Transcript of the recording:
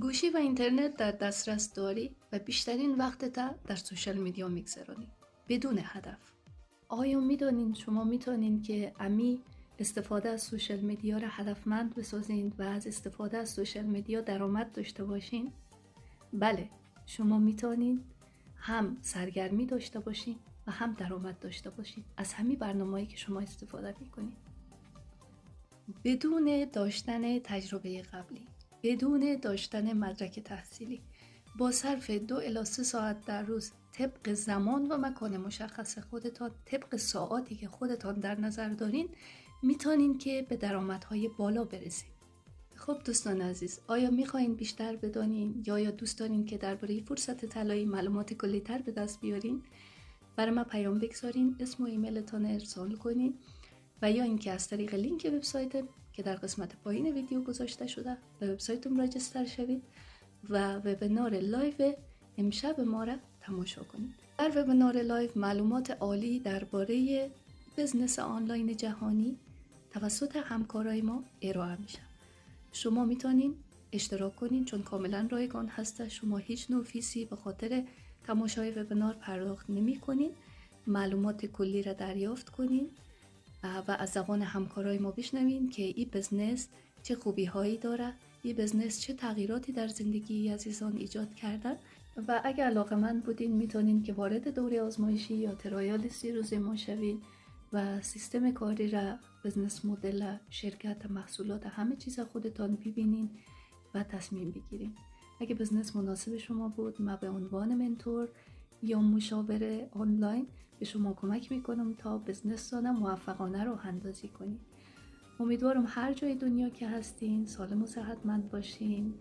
گوشی و اینترنت در دسترس داری و بیشترین وقتت در سوشال میدیا میگذرانی بدون هدف. آیا میدانین شما میتونین که استفاده از سوشال میدیا را هدفمند بسازین و از استفاده از سوشال میدیا درآمد داشته باشین؟ بله، شما میتونین هم سرگرمی داشته باشین و هم درآمد داشته باشین از همین برنامه‌ای که شما استفاده میکنین. بدون داشتن تجربه قبلی، بدون داشتن مدرک تحصیلی، با صرف 2 الی 3 ساعت در روز طبق زمان و مکان مشخص خودتان، طبق ساعاتی که خودتان در نظر دارین، میتونین که به درآمدهای بالا برسید. خب دوستان عزیز، آیا میخواین بیشتر بدانین یا دوست دارین که درباره فرصت طلایی معلومات کلی‌تر به دست بیارین؟ برای ما پیام بگذارین، اسم و ایمیلتان ارسال کنین و یا اینکه از طریق لینک وبسایت که در قسمت پایین ویدیو گذاشته شده به وبسایتم راجستر شوید و وبینار لایو امشب ما را تماشا کنید. در وبینار لایو معلومات عالی درباره بزنس آنلاین جهانی توسط همکارای ما ارائه میشه. شما میتونین اشتراک کنین چون کاملا رایگان هست. شما هیچ نوع فیسی به خاطر تماشای وبینار پرداخت نمی کنین. معلومات کلی را دریافت کنین و از زبان همکارای ما بشنوین که این بزنس چه خوبی هایی داره، این بزنس چه تغییراتی در زندگی عزیزان ایجاد کرده و اگر علاقه‌مند بودین میتونین که وارد دوره آزمایشی یا ترایال 30 روزه ما شوین و سیستم کاری را، بزنس مدل شرکت، محصولات، همه چیز خودتان ببینین و تصمیم بگیرین. اگه بزنس مناسب شما بود، ما به عنوان منتور یا مشاور آنلاین به شما کمک میکنم تا بزنستان موفقانه راه اندازی کنید. امیدوارم هر جای دنیا که هستین سالم و صحتمند باشین.